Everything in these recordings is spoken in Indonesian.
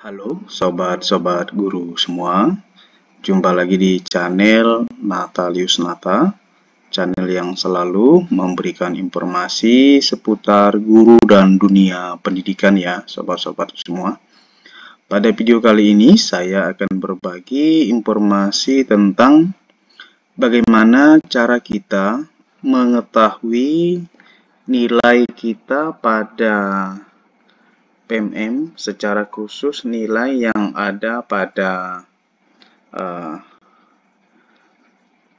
Halo sobat-sobat guru semua, jumpa lagi di channel Natalius Nata, channel yang selalu memberikan informasi seputar guru dan dunia pendidikan ya sobat-sobat semua. Pada video kali ini saya akan berbagi informasi tentang bagaimana cara kita mengetahui nilai kita pada PMM, secara khusus nilai yang ada pada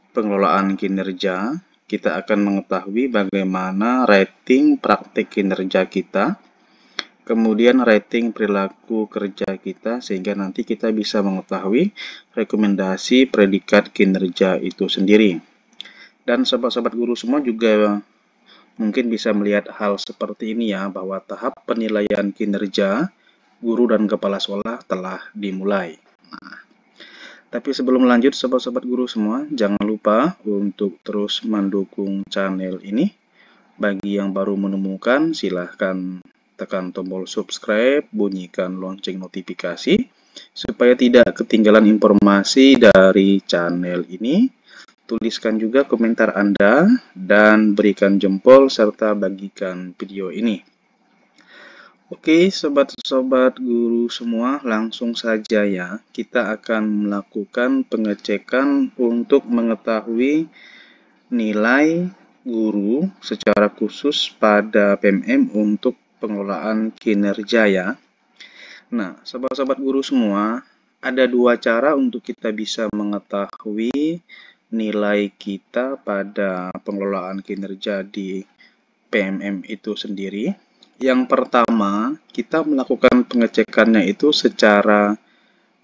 pengelolaan kinerja. Kita akan mengetahui bagaimana rating praktik kinerja kita, kemudian rating perilaku kerja kita, sehingga nanti kita bisa mengetahui rekomendasi predikat kinerja itu sendiri. Dan sobat-sobat guru semua juga mungkin bisa melihat hal seperti ini ya, bahwa tahap penilaian kinerja guru dan kepala sekolah telah dimulai. Tapi sebelum lanjut sobat-sobat guru semua, jangan lupa untuk terus mendukung channel ini. Bagi yang baru menemukan, silahkan tekan tombol subscribe, bunyikan lonceng notifikasi, supaya tidak ketinggalan informasi dari channel ini. Tuliskan juga komentar Anda, dan berikan jempol serta bagikan video ini. Oke, sobat-sobat guru semua, langsung saja ya. Kita akan melakukan pengecekan untuk mengetahui nilai guru secara khusus pada PMM untuk pengelolaan kinerja ya. Nah, sobat-sobat guru semua, ada dua cara untuk kita bisa mengetahui nilai kita pada pengelolaan kinerja di PMM itu sendiri. Yang pertama, kita melakukan pengecekannya itu secara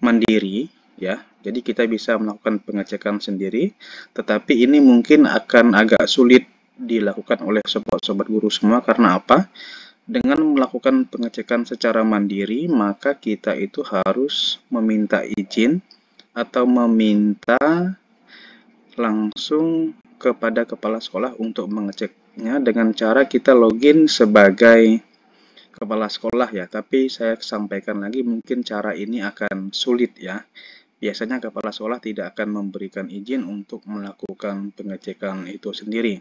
mandiri ya. Jadi kita bisa melakukan pengecekan sendiri, tetapi ini mungkin akan agak sulit dilakukan oleh sobat-sobat guru semua. Karena apa? Dengan melakukan pengecekan secara mandiri, maka kita itu harus meminta izin atau meminta langsung kepada kepala sekolah untuk mengeceknya dengan cara kita login sebagai kepala sekolah ya. Tapi saya sampaikan lagi, mungkin cara ini akan sulit ya. Biasanya kepala sekolah tidak akan memberikan izin untuk melakukan pengecekan itu sendiri.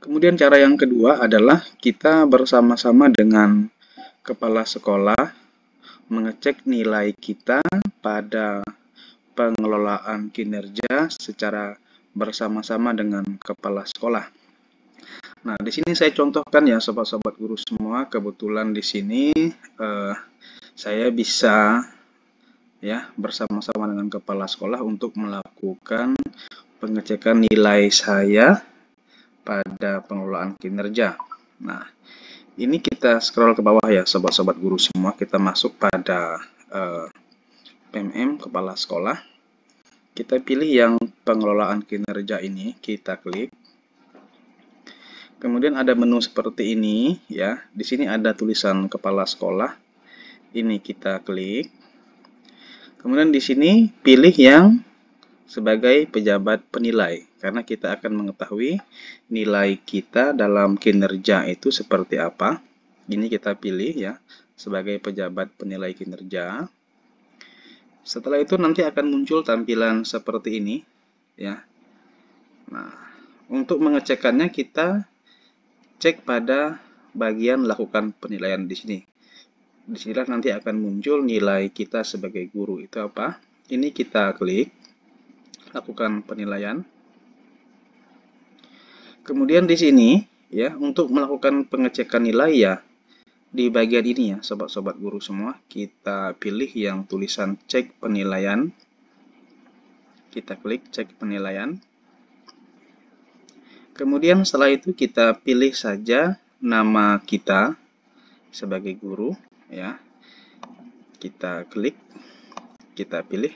Kemudian cara yang kedua adalah kita bersama-sama dengan kepala sekolah mengecek nilai kita pada pengelolaan kinerja secara bersama-sama dengan kepala sekolah. Nah, di sini saya contohkan ya sobat-sobat guru semua. Kebetulan di sini saya bisa ya bersama-sama dengan kepala sekolah untuk melakukan pengecekan nilai saya pada pengelolaan kinerja. Nah, ini kita scroll ke bawah ya sobat-sobat guru semua. Kita masuk pada PMM kepala sekolah. Kita pilih yang pengelolaan kinerja ini, kita klik. Kemudian ada menu seperti ini ya. Di sini ada tulisan kepala sekolah. Ini kita klik. Kemudian di sini pilih yang sebagai pejabat penilai, karena kita akan mengetahui nilai kita dalam kinerja itu seperti apa. Ini kita pilih ya sebagai pejabat penilai kinerja. Setelah itu nanti akan muncul tampilan seperti ini ya. Nah, untuk mengecekkannya kita cek pada bagian lakukan penilaian di sini. Di sinilah nanti akan muncul nilai kita sebagai guru itu apa. Ini kita klik lakukan penilaian. Kemudian di sini ya, untuk melakukan pengecekan nilai ya, di bagian ini ya sobat-sobat guru semua, kita pilih yang tulisan cek penilaian. Kita klik cek penilaian. Kemudian setelah itu kita pilih saja nama kita sebagai guru ya. Kita klik, kita pilih.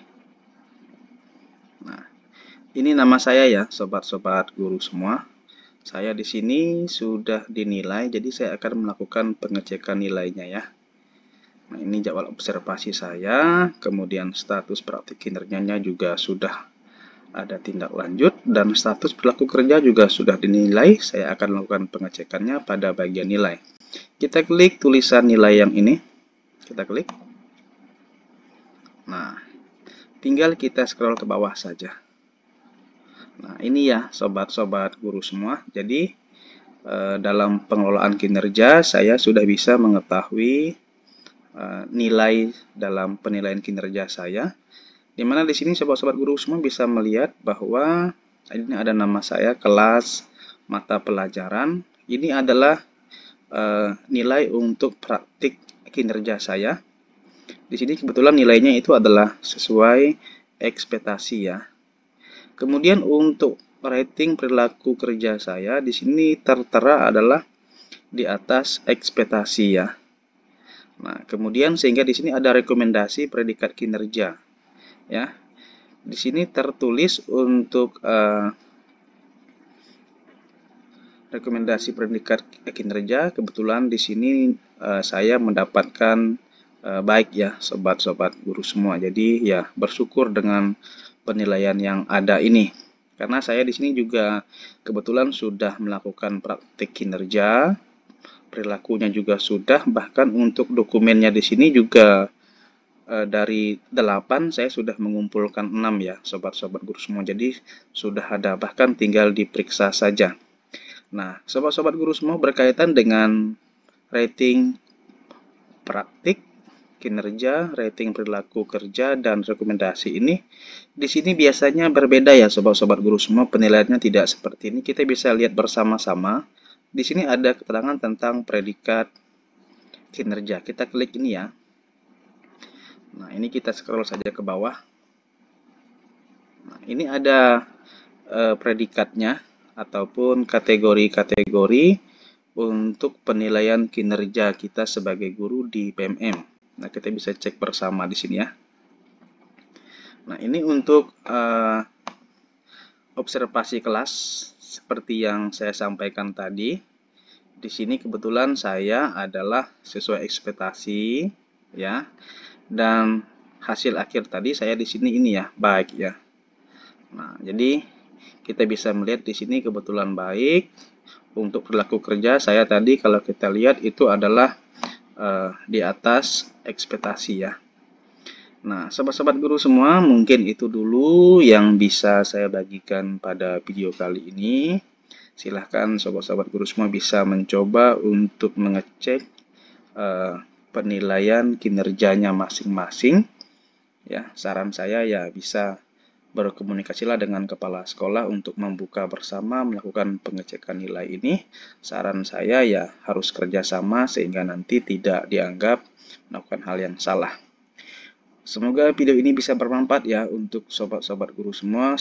Nah, ini nama saya ya sobat-sobat guru semua. Saya di sini sudah dinilai, jadi saya akan melakukan pengecekan nilainya ya. Nah, ini jadwal observasi saya, kemudian status praktik kinerjanya juga sudah ada tindak lanjut, dan status perilaku kerja juga sudah dinilai. Saya akan melakukan pengecekannya pada bagian nilai. Kita klik tulisan nilai yang ini, kita klik. Nah, tinggal kita scroll ke bawah saja. Nah, ini ya sobat-sobat guru semua. Jadi, dalam pengelolaan kinerja, saya sudah bisa mengetahui nilai dalam penilaian kinerja saya. Di mana di sini sobat-sobat guru semua bisa melihat bahwa ini ada nama saya, kelas, mata pelajaran. Ini adalah nilai untuk praktik kinerja saya. Di sini kebetulan nilainya itu adalah sesuai ekspektasi ya. Kemudian untuk rating perilaku kerja saya di sini tertera adalah di atas ekspektasi ya. Nah, kemudian sehingga di sini ada rekomendasi predikat kinerja ya. Di sini tertulis untuk rekomendasi predikat kinerja. Kebetulan di sini saya mendapatkan baik ya sobat-sobat guru semua. Jadi ya bersyukur dengan penilaian yang ada ini. Karena saya di sini juga kebetulan sudah melakukan praktik kinerja, perilakunya juga sudah, bahkan untuk dokumennya di sini juga dari 8 saya sudah mengumpulkan 6 ya sobat-sobat guru semua. Jadi sudah ada, bahkan tinggal diperiksa saja. Nah, sobat-sobat guru semua berkaitan dengan rating praktik, kinerja, rating perilaku kerja, dan rekomendasi ini. Di sini biasanya berbeda ya sobat-sobat guru semua, penilaiannya tidak seperti ini. Kita bisa lihat bersama-sama. Di sini ada keterangan tentang predikat kinerja. Kita klik ini ya. Nah, ini kita scroll saja ke bawah. Nah, ini ada predikatnya ataupun kategori-kategori untuk penilaian kinerja kita sebagai guru di PMM. Nah, kita bisa cek bersama di sini ya. Nah, ini untuk observasi kelas seperti yang saya sampaikan tadi. Di sini kebetulan saya adalah sesuai ekspektasi ya. Dan hasil akhir tadi saya di sini ini ya, baik ya. Nah, jadi kita bisa melihat di sini kebetulan baik. Untuk perilaku kerja saya tadi kalau kita lihat itu adalah di atas ekspektasi ya. Nah, sobat-sobat guru semua, mungkin itu dulu yang bisa saya bagikan pada video kali ini. Silahkan sobat-sobat guru semua bisa mencoba untuk mengecek penilaian kinerjanya masing-masing. Ya, saran saya ya bisa berkomunikasilah dengan kepala sekolah untuk membuka bersama melakukan pengecekan nilai ini. Saran saya ya harus kerjasama sehingga nanti tidak dianggap melakukan hal yang salah. Semoga video ini bisa bermanfaat ya untuk sobat-sobat guru semua.